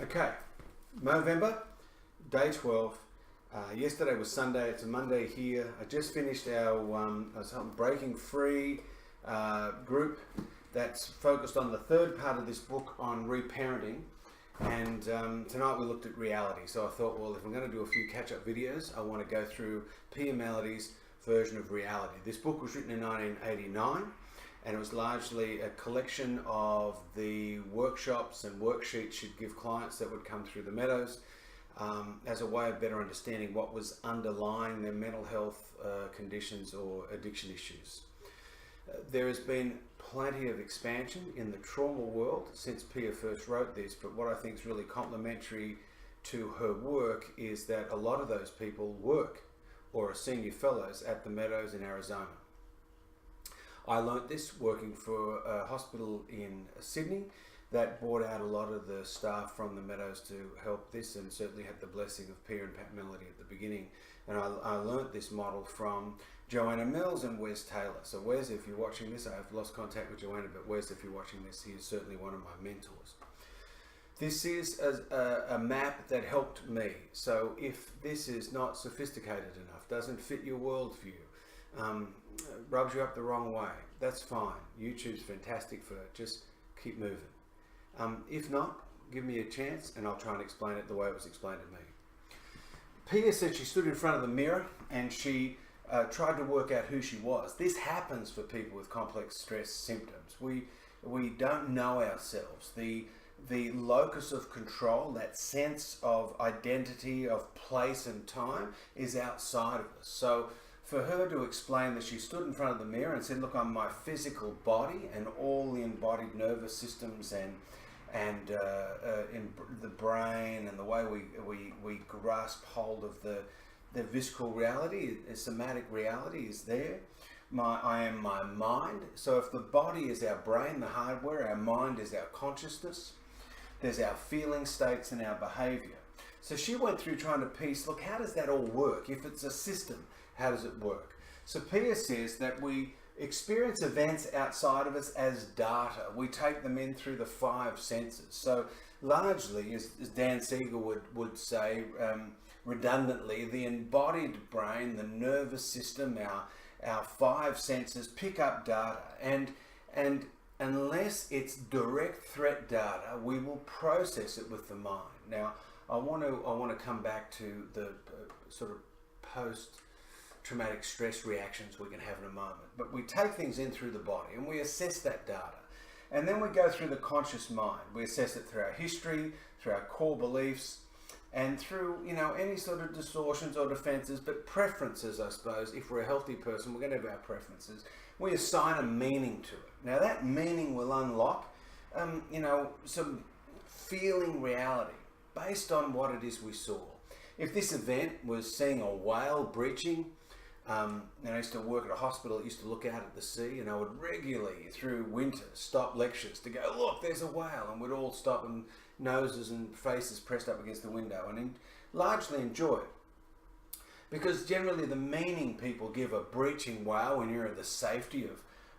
Okay, Movember, day 12. Yesterday was Sunday, it's a Monday here. I just finished our Breaking Free group that's focused on the third part of this book on reparenting. And tonight we looked at reality. So I thought, well, if I'm going to do a few catch-up videos, I want to go through Pia Mellody's version of reality. This book was written in 1989. And it was largely a collection of the workshops and worksheets she'd give clients that would come through the Meadows as a way of better understanding what was underlying their mental health conditions or addiction issues. There has been plenty of expansion in the trauma world since Pia first wrote this, but what I think is really complementary to her work is that a lot of those people work or are senior fellows at the Meadows in Arizona. I learnt this working for a hospital in Sydney that brought out a lot of the staff from the Meadows to help this, and certainly had the blessing of Pia and Pat Mellody at the beginning. And I learnt this model from Joanna Mills and Wes Taylor. So Wes, if you're watching this, I've lost contact with Joanna, but Wes, if you're watching this, he is certainly one of my mentors. This is a map that helped me. So if this is not sophisticated enough, doesn't fit your worldview, rubs you up the wrong way, that's fine. YouTube's fantastic for it. Just keep moving. If not, give me a chance and I'll try and explain it the way it was explained to me. Pia said she stood in front of the mirror and she tried to work out who she was. This happens for people with complex stress symptoms. We don't know ourselves. The locus of control, that sense of identity, of place and time, is outside of us. So for her to explain that she stood in front of the mirror and said, look, I'm my physical body and all the embodied nervous systems and in the brain and the way we grasp hold of the visceral reality, somatic reality is there. I am my mind. So if the body is our brain, the hardware, our mind is our consciousness, there's our feeling states and our behavior. So she went through trying to piece, look, how does that all work? If it's a system, how does it work? So Pia says that we experience events outside of us as data. We take them in through the five senses. So largely, as Dan Siegel would say, redundantly, the embodied brain, the nervous system, our five senses pick up data. And unless it's direct threat data, we will process it with the mind. Now, I want to come back to the sort of post-traumatic stress reactions we can have in a moment. But we take things in through the body and we assess that data. And then we go through the conscious mind. We assess it through our history, through our core beliefs, and through, any sort of distortions or defenses, but preferences, I suppose. If we're a healthy person, we're going to have our preferences. We assign a meaning to it. Now that meaning will unlock, some feeling reality based on what it is we saw. If this event was seeing a whale breaching, I used to work at a hospital that used to look out at the sea, and I would regularly, through winter, stop lectures to go, look, there's a whale, and we'd all stop and noses and faces pressed up against the window and largely enjoy it. Because generally the meaning people give a breaching whale when you're at the safety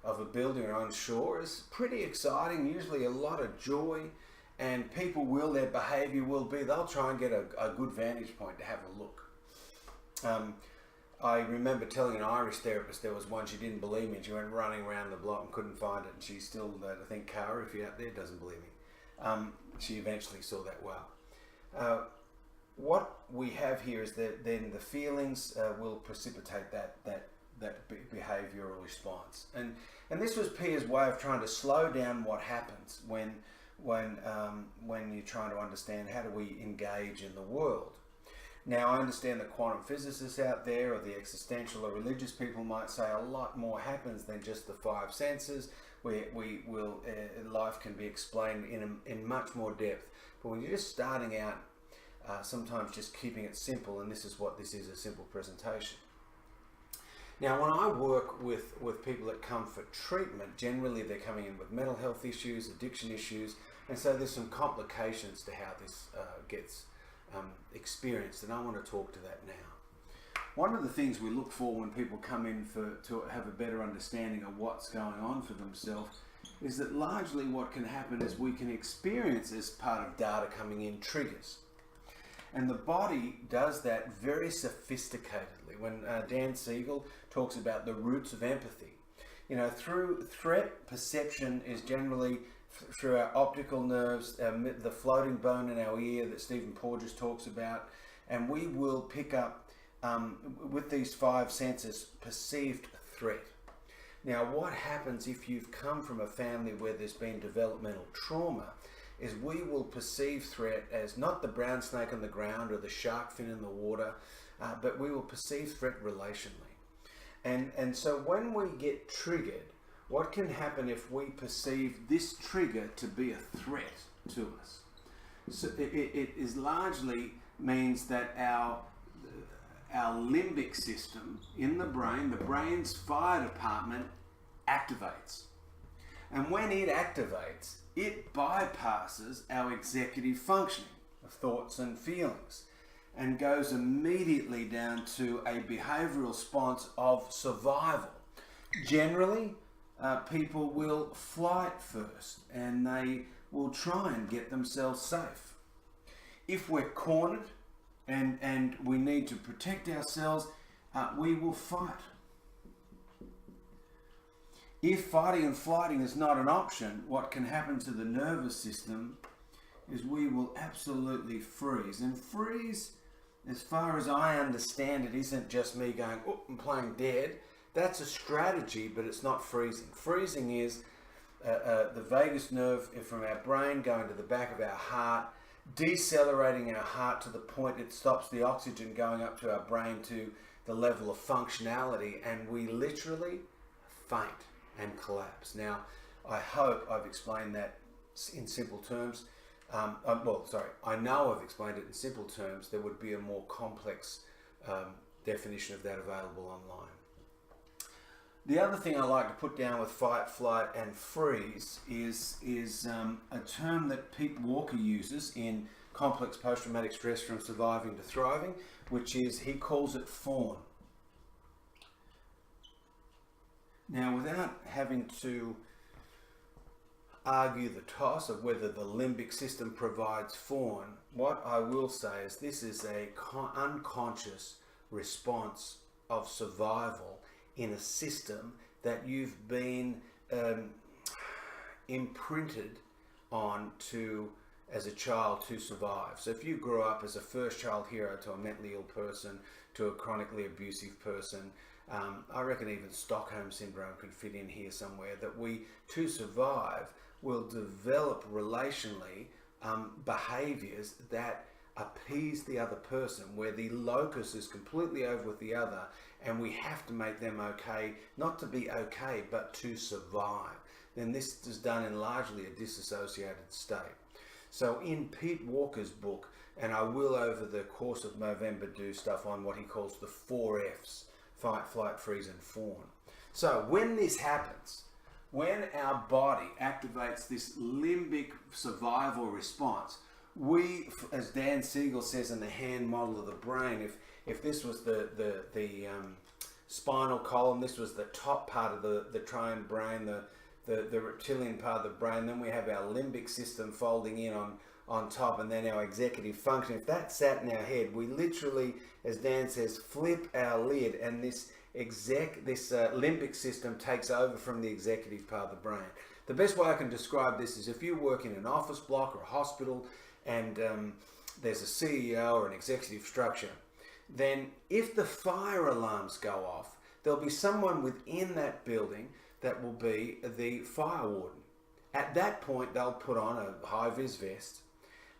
of a building or on shore is pretty exciting, usually a lot of joy, and people their behaviour will be, they'll try and get a good vantage point to have a look. I remember telling an Irish therapist there was one, she didn't believe me, and she went running around the block and couldn't find it, and she still, I think Cara, if you're out there, doesn't believe me. She eventually saw that well. What we have here is that then the feelings will precipitate that behavioural response, and this was Pia's way of trying to slow down what happens when you're trying to understand how do we engage in the world. Now, I understand that quantum physicists out there or the existential or religious people might say a lot more happens than just the five senses. Life can be explained in much more depth. But when you're just starting out, sometimes just keeping it simple, and this is what this is, a simple presentation. Now, when I work with people that come for treatment, generally they're coming in with mental health issues, addiction issues, and so there's some complications to how this gets experienced, and I want to talk to that now. One of the things we look for when people come in to have a better understanding of what's going on for themselves is that largely what can happen is we can experience as part of data coming in triggers. And the body does that very sophisticatedly. When Dan Siegel talks about the roots of empathy, through threat perception is generally through our optical nerves, the floating bone in our ear that Stephen Porges talks about, and we will pick up with these 5 senses perceived threat. Now, what happens if you've come from a family where there's been developmental trauma is we will perceive threat as not the brown snake on the ground or the shark fin in the water, but we will perceive threat relationally. And so when we get triggered, what can happen if we perceive this trigger to be a threat to us? So it is largely means that our limbic system in the brain's fire department activates. And when it activates, it bypasses our executive functioning of thoughts and feelings and goes immediately down to a behavioral response of survival. Generally, people will flight first and they will try and get themselves safe. If we're cornered and we need to protect ourselves, we will fight. If fighting and flighting is not an option, what can happen to the nervous system is we will absolutely freeze. And freeze, as far as I understand it, isn't just me going, oh, I'm playing dead. That's a strategy, but it's not freezing. Freezing is the vagus nerve from our brain going to the back of our heart, decelerating our heart to the point it stops the oxygen going up to our brain to the level of functionality, and we literally faint and collapse. Now, I hope I've explained that in simple terms. I know I've explained it in simple terms. There would be a more complex definition of that available online. The other thing I like to put down with fight, flight, and freeze is a term that Pete Walker uses in complex post-traumatic stress from surviving to thriving, which is, he calls it fawn. Now, without having to argue the toss of whether the limbic system provides fawn, what I will say is this is a unconscious response of survival in a system that you've been imprinted on to as a child to survive. So if you grew up as a first child hero to a mentally ill person, to a chronically abusive person, I reckon even Stockholm Syndrome could fit in here somewhere, that we, to survive, will develop relationally behaviors that appease the other person, where the locus is completely over with the other, and we have to make them okay, not to be okay, but to survive. Then this is done in largely a disassociated state. So in Pete Walker's book, and I will over the course of Movember do stuff on what he calls the 4 Fs, fight, flight, freeze, and fawn. So when this happens, when our body activates this limbic survival response, we, as Dan Siegel says in the hand model of the brain, if this was the spinal column, this was the top part of the triune brain, the reptilian part of the brain, then we have our limbic system folding in on top, and then our executive function. If that sat in our head, we literally, as Dan says, flip our lid, and this limbic system takes over from the executive part of the brain. The best way I can describe this is if you work in an office block or a hospital and there's a CEO or an executive structure, then if the fire alarms go off, there'll be someone within that building that will be the fire warden. At that point, they'll put on a high-vis vest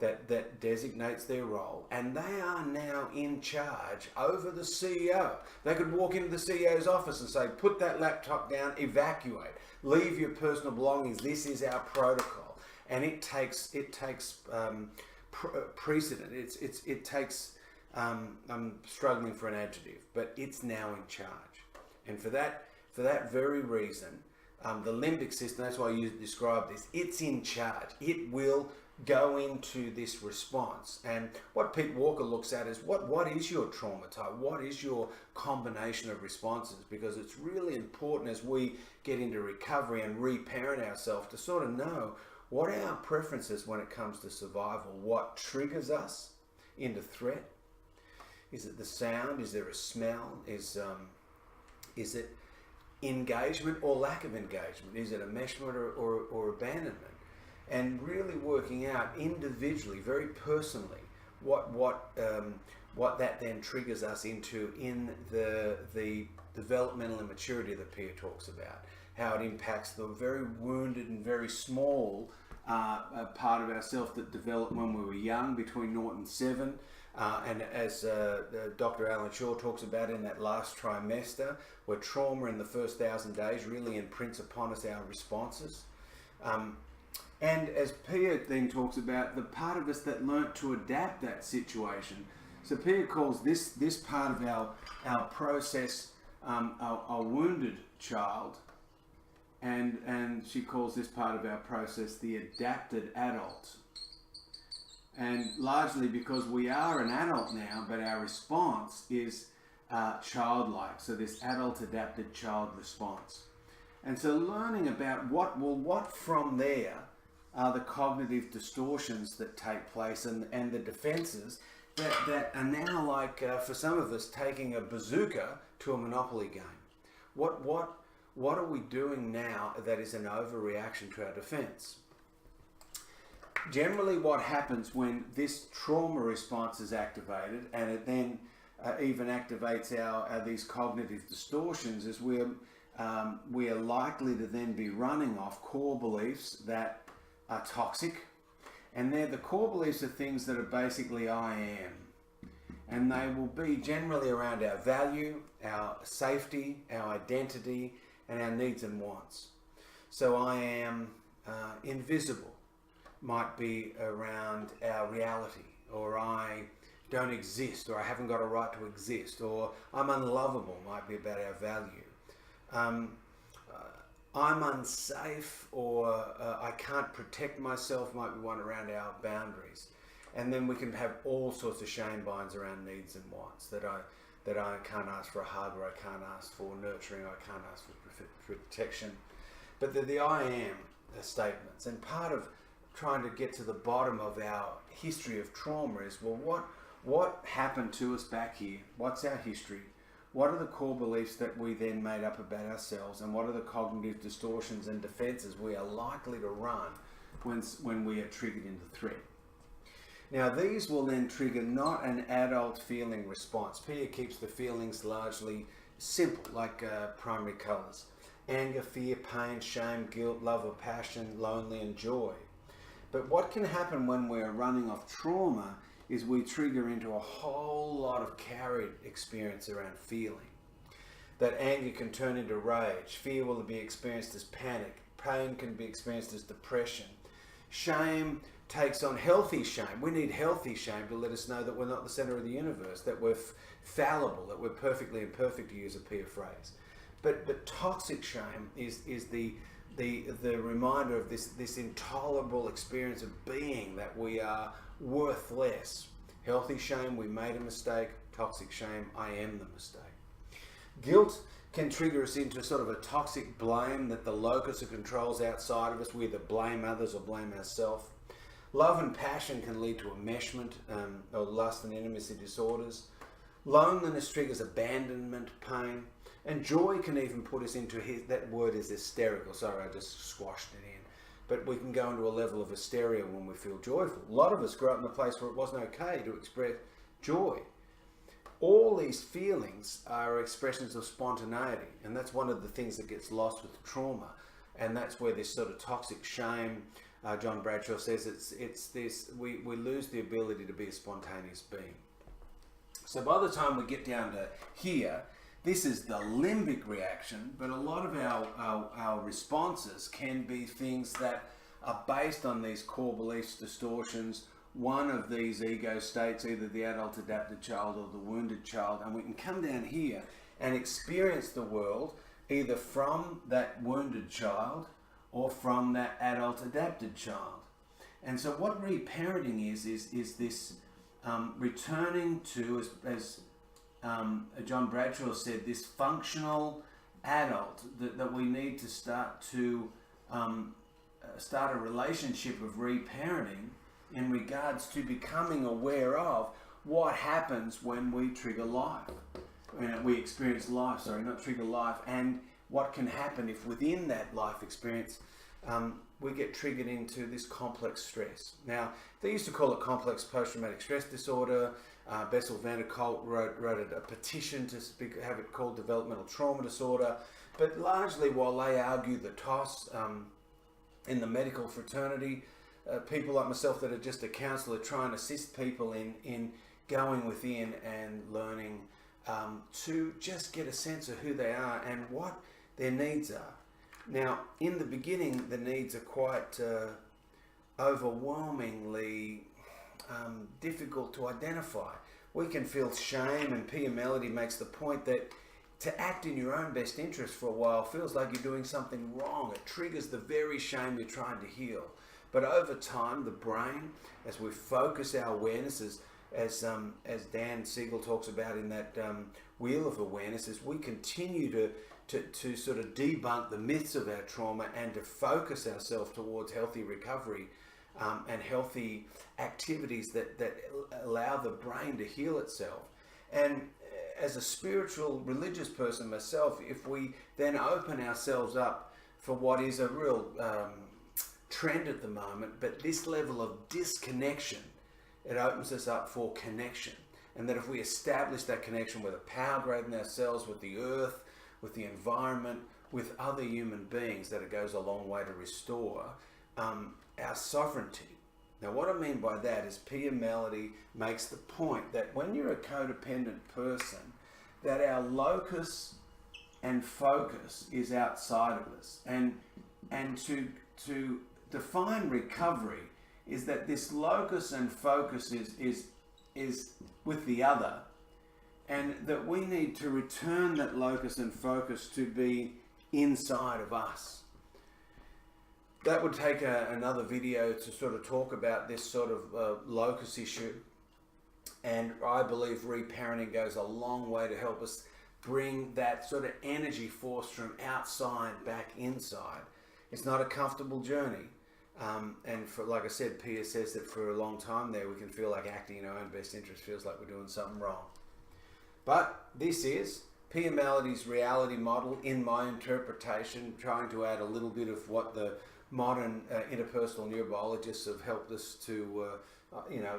that designates their role, and they are now in charge over the CEO. They could walk into the CEO's office and say, put that laptop down, evacuate, leave your personal belongings, this is our protocol. And it takes precedent. It takes, I'm struggling for an adjective, but it's now in charge. And for that very reason, the limbic system, that's why you describe this, it's in charge. It will go into this response. And what Pete Walker looks at is what is your trauma type? What is your combination of responses? Because it's really important as we get into recovery and reparent ourselves to sort of know what are our preferences when it comes to survival. What triggers us into threat? Is it the sound? Is there a smell? Is it engagement or lack of engagement? Is it enmeshment or abandonment? And really working out individually, very personally, what that then triggers us into in the developmental immaturity that Pia talks about, how it impacts the very wounded and very small part of ourselves that developed when we were young, between 0 and 7. And as Dr. Alan Shaw talks about in that last trimester, where trauma in the first 1,000 days really imprints upon us our responses. And as Pia then talks about, the part of us that learnt to adapt that situation. So Pia calls this part of our process a wounded child, and she calls this part of our process the adapted adult. And largely because we are an adult now, but our response is childlike. So this adult adapted child response. And so learning about what from there are the cognitive distortions that take place and the defenses that are now like, for some of us, taking a bazooka to a Monopoly game. What are we doing now that is an overreaction to our defense? Generally what happens when this trauma response is activated, and it then even activates these cognitive distortions, is we are likely to then be running off core beliefs that are toxic, and they're the core beliefs of things that are basically I am, and they will be generally around our value, our safety, our identity, and our needs and wants. So I am invisible might be around our reality, or I don't exist, or I haven't got a right to exist, or I'm unlovable might be about our value. I'm unsafe, or I can't protect myself might be one around our boundaries. And then we can have all sorts of shame binds around needs and wants, that I can't ask for a hug, or I can't ask for nurturing, or I can't ask for protection. But the I am statements, and part of trying to get to the bottom of our history of trauma is, well, what happened to us back here? What's our history? What are the core beliefs that we then made up about ourselves, and what are the cognitive distortions and defenses we are likely to run when we are triggered into threat? Now these will then trigger not an adult feeling response. Pia keeps the feelings largely simple, like primary colours: anger, fear, pain, shame, guilt, love or passion, lonely and joy. But what can happen when we're running off trauma is we trigger into a whole lot of carried experience around feeling. That anger can turn into rage, fear will be experienced as panic, pain can be experienced as depression. Shame takes on healthy shame. We need healthy shame to let us know that we're not the center of the universe, that we're fallible, that we're perfectly imperfect, to use a Pia phrase. But toxic shame is the reminder of this intolerable experience of being, that we are worth less. Healthy shame, we made a mistake. Toxic shame, I am the mistake. Guilt can trigger us into sort of a toxic blame, that the locus of control is outside of us. We either blame others or blame ourselves. Love and passion can lead to enmeshment or lust and intimacy disorders. Loneliness triggers abandonment, pain. And joy can even put us into, that word is hysterical. Sorry, I just squashed it in. But we can go into a level of hysteria when we feel joyful. A lot of us grew up in a place where it wasn't okay to express joy. All these feelings are expressions of spontaneity, and that's one of the things that gets lost with trauma. And that's where this sort of toxic shame, John Bradshaw says, it's this, we lose the ability to be a spontaneous being. So by the time we get down to here, this is the limbic reaction, but a lot of our responses can be things that are based on these core beliefs, distortions, one of these ego states, either the adult adapted child or the wounded child, and we can come down here and experience the world either from that wounded child or from that adult adapted child. And so what reparenting is this returning to, as John Bradshaw said, this functional adult that we need to start a relationship of reparenting in regards to becoming aware of what happens when we trigger life. We experience life, not trigger life, and what can happen if within that life experience we get triggered into this complex stress. Now, they used to call it complex post-traumatic stress disorder. Bessel van der Kolk wrote a petition to have it called developmental trauma disorder. But largely, while they argue the toss in the medical fraternity, people like myself that are just a counsellor try and assist people in going within and learning to just get a sense of who they are and what their needs are. Now, in the beginning, the needs are quite overwhelmingly difficult to identify. We can feel shame, and Pia Mellody makes the point that to act in your own best interest for a while feels like you're doing something wrong. It triggers the very shame you're trying to heal. But over time, the brain, as we focus our awarenesses, as Dan Siegel talks about in that wheel of awareness, as we continue to sort of debunk the myths of our trauma and to focus ourselves towards healthy recovery and healthy activities that allow the brain to heal itself. And as a spiritual, religious person myself, if we then open ourselves up for what is a real trend at the moment, but this level of disconnection, it opens us up for connection. And that if we establish that connection with a power greater than ourselves, with the earth, with the environment, with other human beings, that it goes a long way to restore our sovereignty. Now, what I mean by that is Pia Mellody makes the point that when you're a codependent person, that our locus and focus is outside of us. And to define recovery is that this locus and focus is with the other, and that we need to return that locus and focus to be inside of us. That would take another video to sort of talk about this sort of locus issue. And I believe reparenting goes a long way to help us bring that sort of energy force from outside back inside. It's not a comfortable journey. And for, like I said, Pia says that for a long time there, we can feel like acting in our own best interest feels like we're doing something wrong. But this is Pia Mellody's reality model in my interpretation, trying to add a little bit of what the modern interpersonal neurobiologists have helped us to,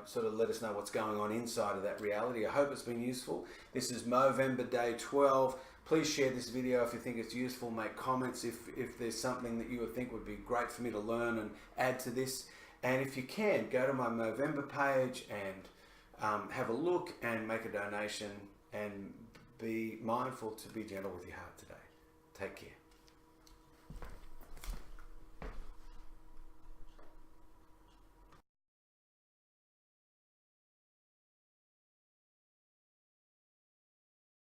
sort of let us know what's going on inside of that reality. I hope it's been useful. This is Movember Day 12. Please share this video if you think it's useful. Make comments if there's something that you would think would be great for me to learn and add to this. And if you can, go to my Movember page and have a look and make a donation, and be mindful to be gentle with your heart today. Take care.